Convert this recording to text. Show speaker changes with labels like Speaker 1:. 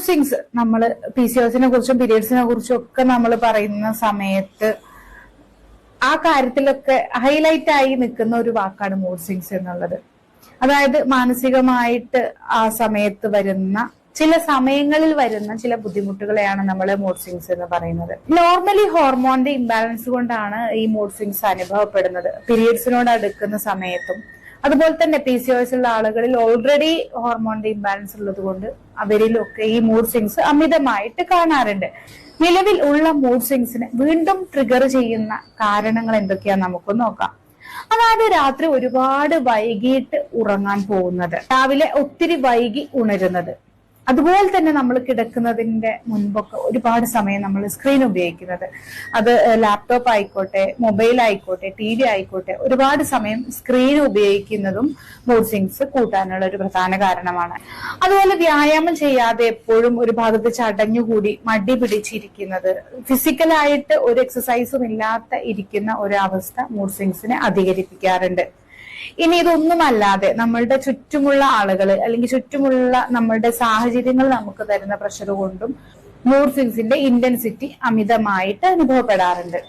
Speaker 1: Mood swings നമ്മൾ PCOSനെ കുറിച്ചും പീരിയഡ്സിനെ കുറിച്ചും ഒക്കെ നമ്മൾ പറയുന്ന സമയത്ത് ആ കാര്യത്തിലൊക്കെ ഹൈലൈറ്റ് ആയി നിൽക്കുന്ന ഒരു വാക്കാണ് മൂഡ് സ്വിങ്സ് എന്നുള്ളത്. അതായത് മാനസികമായിട്ട് ആ സമയത്ത് വരുന്ന ചില സമയങ്ങളിൽ വരുന്ന ചില ബുദ്ധിമുട്ടുകളെയാണ് നമ്മൾ മൂഡ് സ്വിങ്സ് എന്ന് പറയുന്നത്. നോർമലി ഹോർമോണിന്റെ ഇംബാലൻസ് കൊണ്ടാണ് ഈ മൂഡ് സ്വിങ്സ് അനുഭവപ്പെടുന്നത്. പീരിയഡ്സിനോട് അടുക്കുന്ന സമയത്തും അതുപോലെ തന്നെ PCOS ഉള്ള ആളുകളിൽ ഓൾറെഡി ഹോർമോണിന്റെ ഇംബാലൻസ് ഉള്ളത് കൊണ്ട് അവരിലൊക്കെ ഈ മൂഡ് സ്വിങ്സ് അമിതമായിട്ട് കാണാറുണ്ട്. നിലവിൽ ഉള്ള മൂഡ് സ്വിങ്സിനെ വീണ്ടും ട്രിഗർ ചെയ്യുന്ന കാരണങ്ങൾ എന്തൊക്കെയാന്ന് നമുക്ക് നോക്കാം. അതായത് രാത്രി ഒരുപാട് വൈകിട്ട് ഉറങ്ങാൻ പോകുന്നത്, രാവിലെ ഒത്തിരി വൈകി ഉണരുന്നത്, അതുപോലെ തന്നെ നമ്മൾ കിടക്കുന്നതിന്റെ മുൻപൊക്കെ ഒരുപാട് സമയം നമ്മൾ സ്ക്രീൻ ഉപയോഗിക്കുന്നത്, അത് ലാപ്ടോപ്പ് ആയിക്കോട്ടെ, മൊബൈൽ ആയിക്കോട്ടെ, TV ആയിക്കോട്ടെ, ഒരുപാട് സമയം സ്ക്രീൻ ഉപയോഗിക്കുന്നതും മൂഡ് സ്വിങ്സ് കൂട്ടാനുള്ള ഒരു പ്രധാന കാരണമാണ്. അതുപോലെ വ്യായാമം ചെയ്യാതെ എപ്പോഴും ഒരു ഭാഗത്ത് ചടഞ്ഞുകൂടി മടി പിടിച്ചിരിക്കുന്നത്, ഫിസിക്കലായിട്ട് ഒരു എക്സസൈസും ഇല്ലാത്ത ഇരിക്കുന്ന ഒരു അവസ്ഥ മൂഡ് സ്വിങ്സിനെ അധികരിപ്പിക്കാറുണ്ട്. ഇനി ഇതൊന്നുമല്ലാതെ നമ്മളുടെ ചുറ്റുമുള്ള ആളുകൾ അല്ലെങ്കിൽ ചുറ്റുമുള്ള നമ്മളുടെ സാഹചര്യങ്ങൾ നമുക്ക് തരുന്ന പ്രഷർ കൊണ്ടും മൂഡ് സ്വിങ്സിന്റെ ഇന്റൻസിറ്റി അമിതമായിട്ട് അനുഭവപ്പെടാറുണ്ട്.